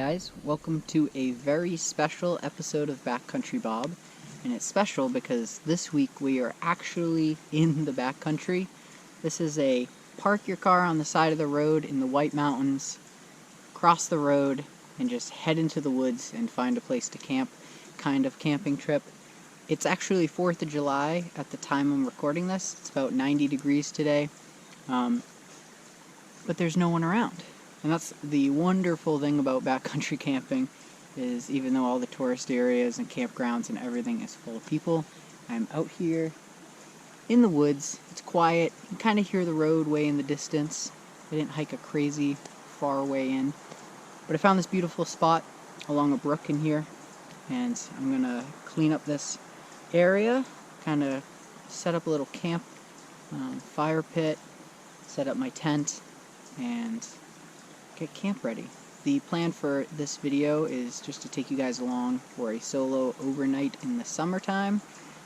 guys, welcome to a very special episode of BackCountry Bob, and it's special because this week we are actually in the backcountry. This is a park your car on the side of the road in the White Mountains, cross the road, and just head into the woods and find a place to camp kind of camping trip. It's actually 4th of July at the time I'm recording this. It's about 90 degrees today, but there's no one around. And that's the wonderful thing about backcountry camping, is even though all the tourist areas and campgrounds and everything is full of people, I'm out here in the woods. It's quiet. You can kind of hear the road way in the distance. I didn't hike a crazy far way in, but I found this beautiful spot along a brook in here, and I'm gonna clean up this area, kind of set up a little camp fire pit, set up my tent, and get camp ready. The plan for this video is just to take you guys along for a solo overnight in the summertime.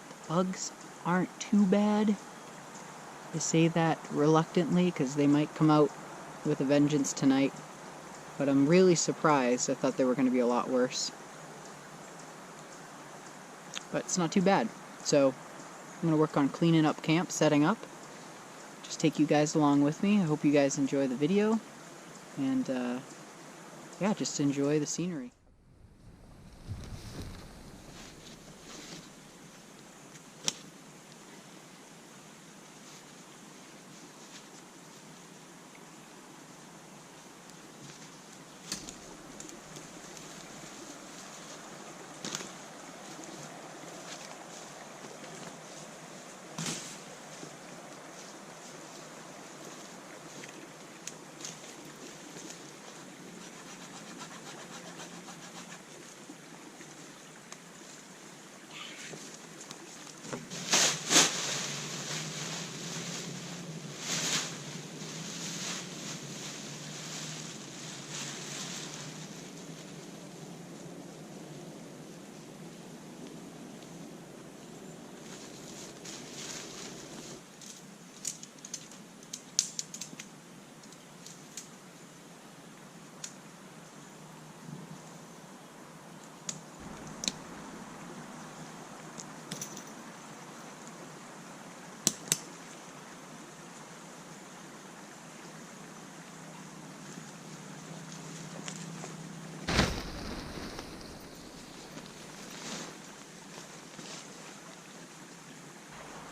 The bugs aren't too bad. I say that reluctantly because they might come out with a vengeance tonight, but I'm really surprised. I thought they were going to be a lot worse, but it's not too bad. So I'm going to work on cleaning up camp, setting up, just take you guys along with me. I hope you guys enjoy the video. And, yeah, just enjoy the scenery.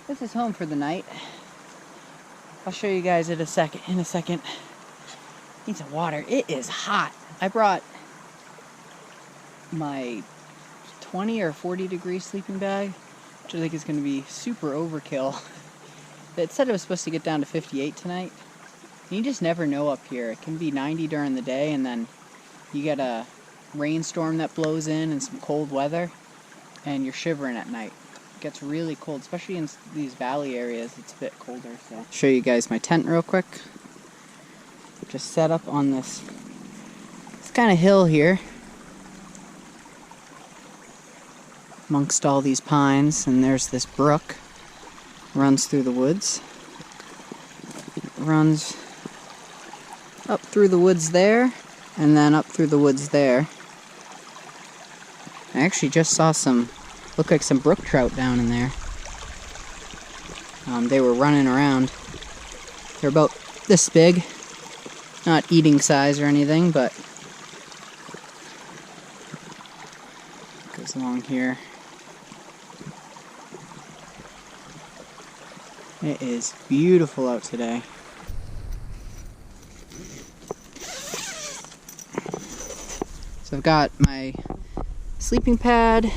This is home for the night. I'll show you guys in a second. Need some water. It is hot. I brought my 20 or 40 degree sleeping bag, which I think is going to be super overkill. It said it was supposed to get down to 58 tonight. You just never know up here. It can be 90 during the day, and then you get a rainstorm that blows in and some cold weather, and you're shivering at night. Gets really cold, especially in these valley areas. It's a bit colder. So show you guys my tent real quick. Just set up on this kind of hill here amongst all these pines, and there's this brook runs through the woods. It runs up through the woods there, and then up through the woods there. I actually just saw look like some brook trout down in there. They were running around. They're about this big. Not eating size or anything, but goes along here. It is beautiful out today. So I've got my sleeping pad.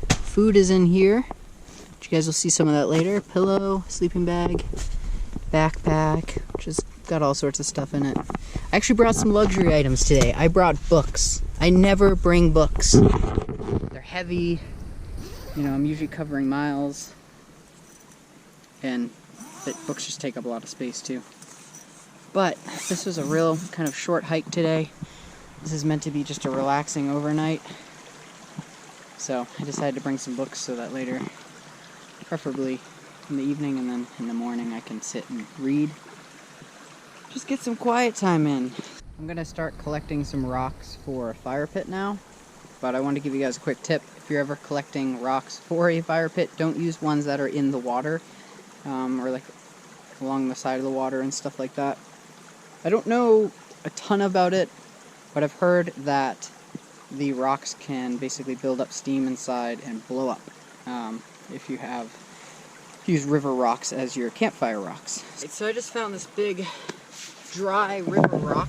Food is in here. You guys will see some of that later. Pillow, sleeping bag, backpack, just got all sorts of stuff in it. I actually brought some luxury items today. I brought books. I never bring books. They're heavy. You know, I'm usually covering miles, and books just take up a lot of space too. But this was a real kind of short hike today. This is meant to be just a relaxing overnight. So I decided to bring some books so that later, preferably in the evening and then in the morning, I can sit and read. Just get some quiet time in. I'm gonna start collecting some rocks for a fire pit now, but I want to give you guys a quick tip. If you're ever collecting rocks for a fire pit, don't use ones that are in the water, or like along the side of the water and stuff like that. I don't know a ton about it, but I've heard that the rocks can basically build up steam inside and blow up if you use river rocks as your campfire rocks. So I just found this big dry river rock.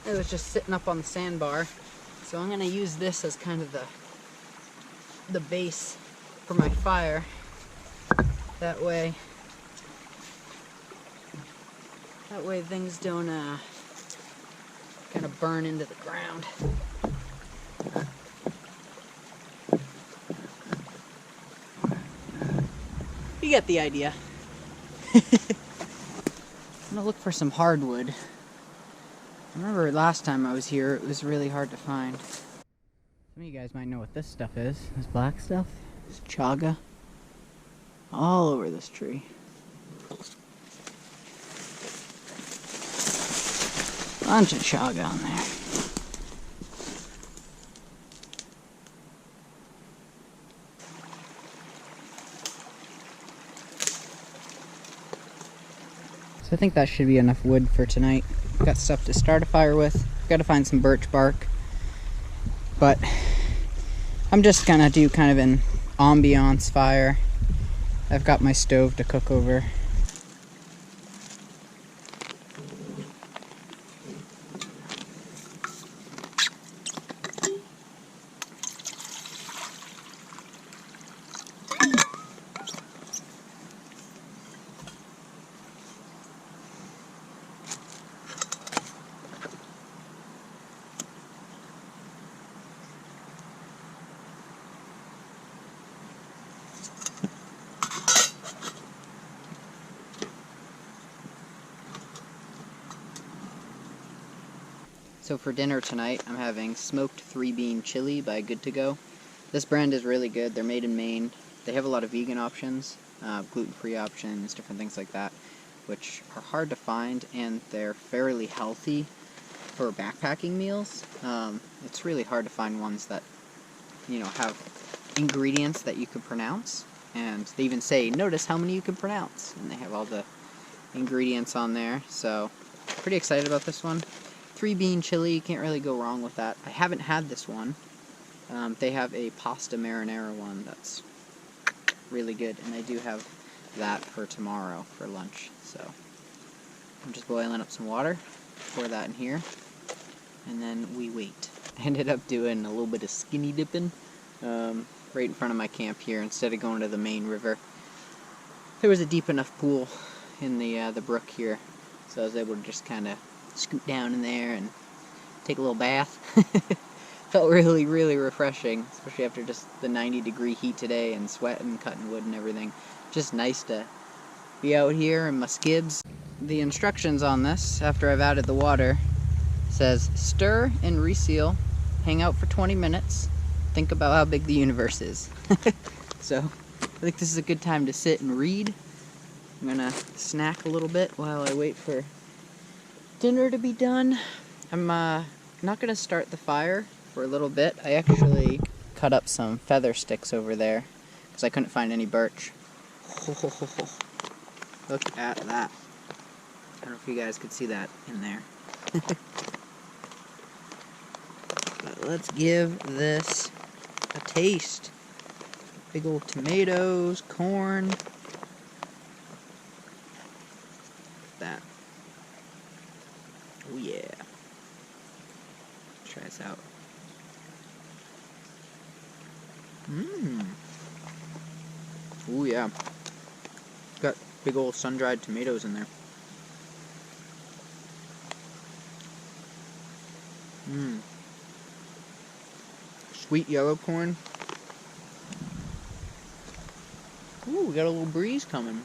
It was just sitting up on the sandbar, so I'm going to use this as kind of the base for my fire. That way things don't kind of burn into the ground. You get the idea. I'm gonna look for some hardwood. I remember last time I was here, it was really hard to find. Some of you guys might know what this stuff is. This black stuff. It's chaga. All over this tree. Bunch of chaga on there. So I think that should be enough wood for tonight. Got stuff to start a fire with. Got to find some birch bark. But I'm just gonna do kind of an ambiance fire. I've got my stove to cook over. So for dinner tonight, I'm having smoked 3-bean chili by Good To Go. This brand is really good. They're made in Maine. They have a lot of vegan options, gluten-free options, different things like that, which are hard to find, and they're fairly healthy for backpacking meals. It's really hard to find ones that, have ingredients that you can pronounce, and they even say, notice how many you can pronounce, and they have all the ingredients on there, so pretty excited about this one. 3-bean chili, you can't really go wrong with that. I haven't had this one. They have a pasta marinara one that's really good, and I do have that for tomorrow for lunch. So I'm just boiling up some water, pour that in here, and then we wait. I ended up doing a little bit of skinny dipping right in front of my camp here instead of going to the main river. There was a deep enough pool in the brook here, so I was able to just kind of scoot down in there and take a little bath. Felt really, really refreshing, especially after just the 90-degree heat today and sweating, cutting wood and everything. Just nice to be out here in my skibs. The instructions on this, after I've added the water, says stir and reseal, hang out for 20 minutes, think about how big the universe is. So I think this is a good time to sit and read. I'm gonna snack a little bit while I wait for dinner to be done. I'm not gonna start the fire for a little bit. I actually cut up some feather sticks over there because I couldn't find any birch. Look at that. I don't know if you guys could see that in there. But let's give this a taste. Big old tomatoes, corn. That. Oh yeah. Try this out. Mmm. Oh yeah. Got big old sun-dried tomatoes in there. Mmm. Sweet yellow corn. Ooh, we got a little breeze coming.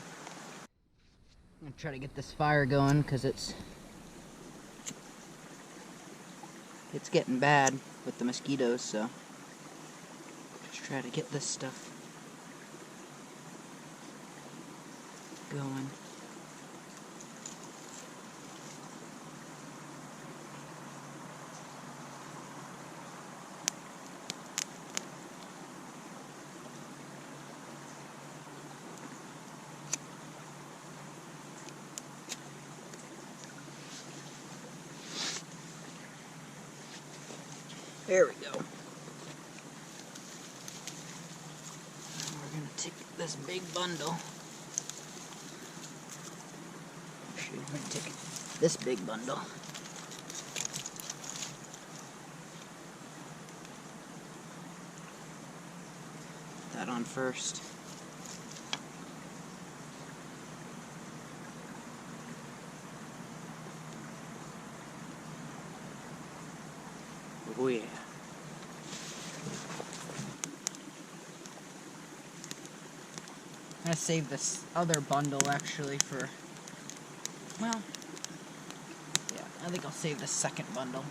I'm gonna try to get this fire going because it's getting bad with the mosquitoes, so just try to get this stuff going. There we go. We're going to take this big bundle. Actually, we're going to take this big bundle. Put that on first. Oh yeah. I'm gonna save this other bundle actually for, well, yeah, I think I'll save the second bundle.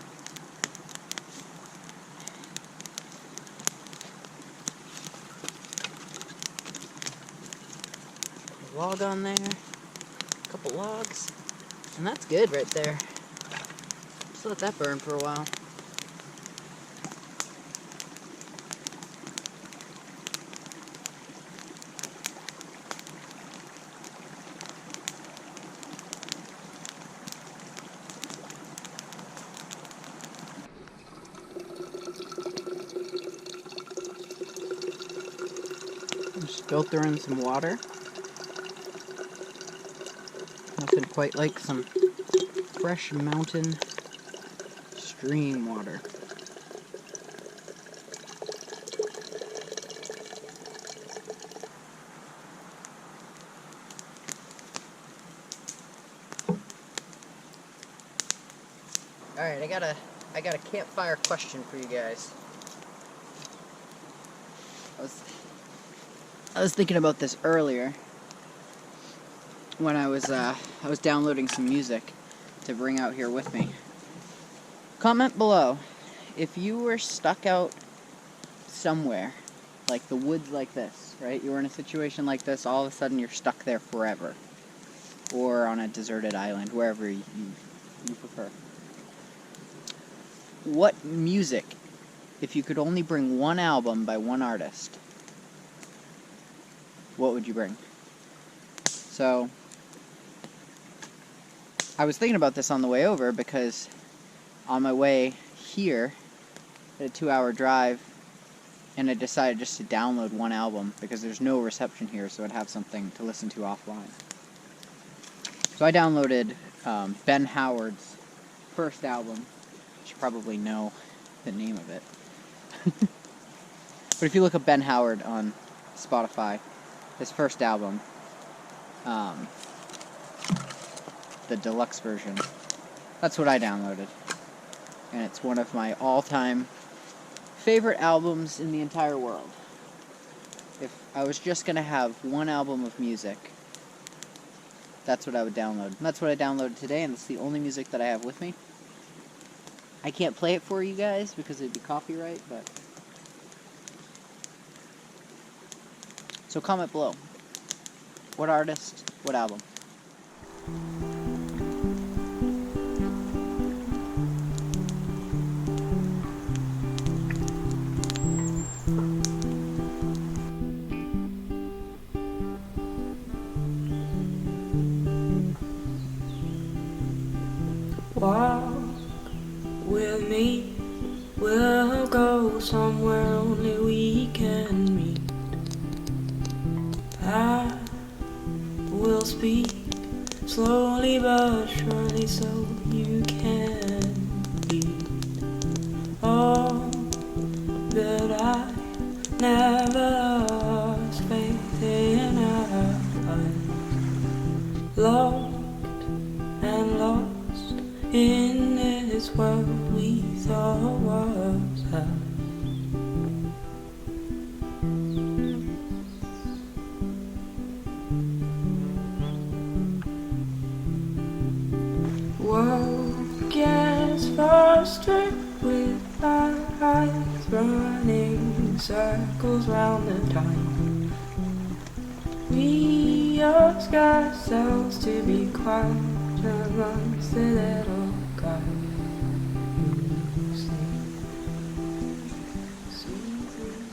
Put a log on there, a couple logs, and that's good right there. Just let that burn for a while. Just filter in some water. Nothing quite like some fresh mountain stream water. Alright, I got a campfire question for you guys. I was thinking about this earlier when I was downloading some music to bring out here with me. Comment below if you were stuck out somewhere, like the woods like this, right? You were in a situation like this, all of a sudden you're stuck there forever. Or on a deserted island, wherever you prefer. What music, if you could only bring one album by one artist, what would you bring? So, I was thinking about this on the way over because on my way here, I had a 2-hour drive, and I decided just to download one album because there's no reception here, so I'd have something to listen to offline. So I downloaded Ben Howard's first album. You should probably know the name of it. But if you look up Ben Howard on Spotify, his first album, the deluxe version, that's what I downloaded. And it's one of my all-time favorite albums in the entire world. If I was just going to have one album of music, that's what I would download. And that's what I downloaded today, and it's the only music that I have with me. I can't play it for you guys because it'd be copyright, but... So comment below. What artist, what album? Walk with me, we'll go somewhere only we can meet. I will speak slowly but surely so you can lead. Oh, but I never lost faith in our eyes. Locked and lost in this world we thought was ours. World gets frustrated with our eyes running circles round the time. We ask ourselves to be quiet amongst the little guys who sleep.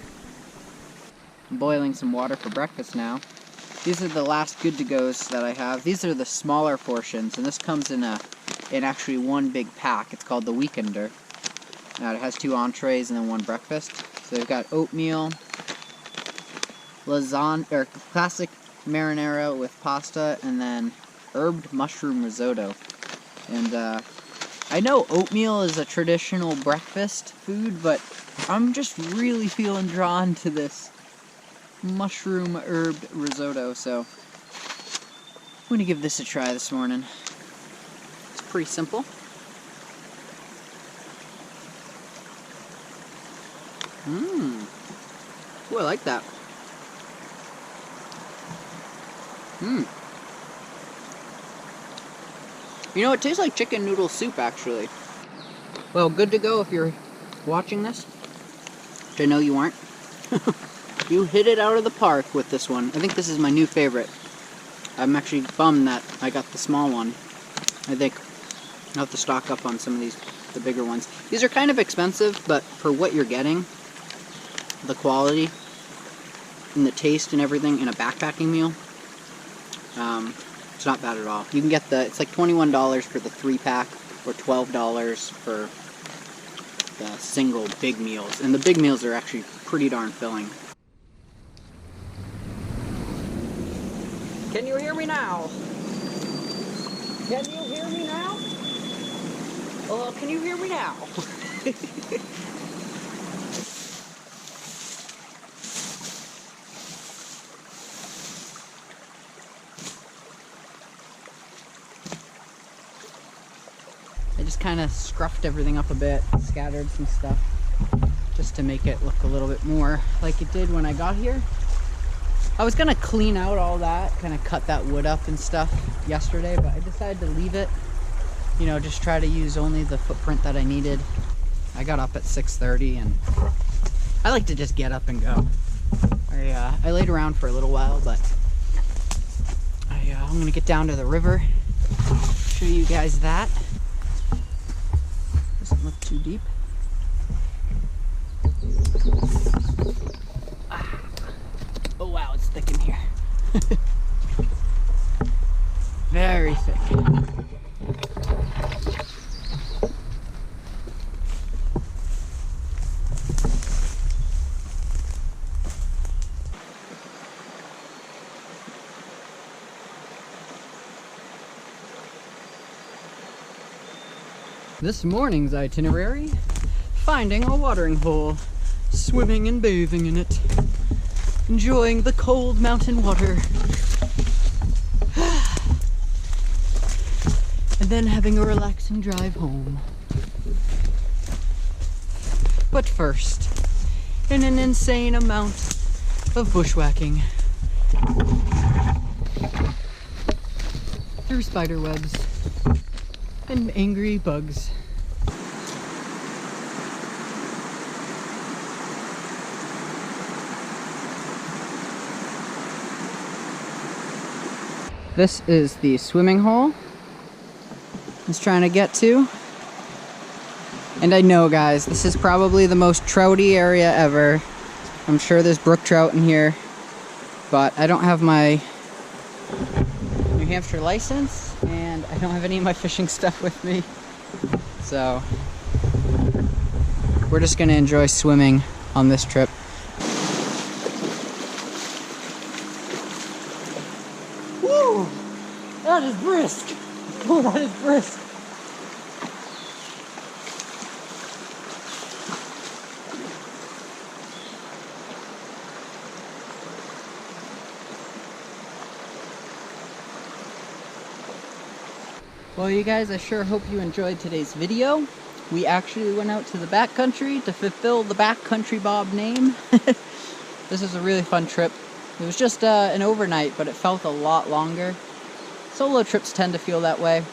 I'm boiling some water for breakfast now. These are the last good to goes that I have. These are the smaller portions, and this comes in actually one big pack. It's called the Weekender. It has 2 entrees and then 1 breakfast. So they've got oatmeal, lasagna, or classic marinara with pasta, and then herbed mushroom risotto. And I know oatmeal is a traditional breakfast food, but I'm just really feeling drawn to this mushroom herbed risotto, so I'm going to give this a try this morning. It's pretty simple. Ooh, I like that. You know, it tastes like chicken noodle soup, actually. Well, good to go if you're watching this, which I know you aren't. You hit it out of the park with this one. I think this is my new favorite. I'm actually bummed that I got the small one. I think I'll have to stock up on some of these, the bigger ones. These are kind of expensive, but for what you're getting, the quality and the taste and everything in a backpacking meal, it's not bad at all. You can get it's like $21 for the 3-pack or $12 for the single big meals. And the big meals are actually pretty darn filling. Can you hear me now? Can you hear me now? Oh, can you hear me now? I just kind of scruffed everything up a bit, scattered some stuff, just to make it look a little bit more like it did when I got here. I was gonna clean out all that, kind of cut that wood up and stuff yesterday, but I decided to leave it, you know, just try to use only the footprint that I needed. I got up at 6:30 and I like to just get up and go. I laid around for a little while, but I'm gonna get down to the river, show you guys that. Doesn't look too deep. Oh wow, it's thick in here. Very thick. This morning's itinerary: finding a watering hole, swimming and bathing in it, enjoying the cold mountain water, and then having a relaxing drive home. But first, in an insane amount of bushwhacking through spider webs and angry bugs. This is the swimming hole I was trying to get to. And I know, guys, this is probably the most trouty area ever. I'm sure there's brook trout in here, but I don't have my New Hampshire license, and I don't have any of my fishing stuff with me. So we're just gonna enjoy swimming on this trip. Woo! That is brisk! Oh, that is brisk! Well, you guys, I sure hope you enjoyed today's video. We actually went out to the backcountry to fulfill the BackCountry Bob name. This was a really fun trip. It was just an overnight, but it felt a lot longer. Solo trips tend to feel that way.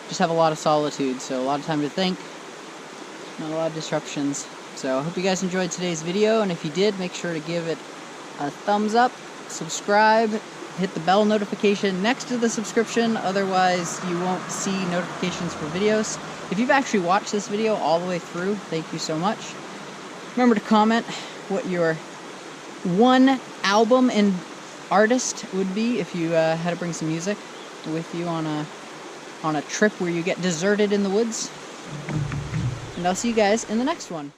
Just have a lot of solitude, so a lot of time to think, not a lot of disruptions. So I hope you guys enjoyed today's video, and if you did, make sure to give it a thumbs up, subscribe, hit the bell notification next to the subscription, otherwise you won't see notifications for videos. If you've actually watched this video all the way through, thank you so much. Remember to comment what your one album and artist would be if you had to bring some music with you on a trip where you get deserted in the woods. And I'll see you guys in the next one.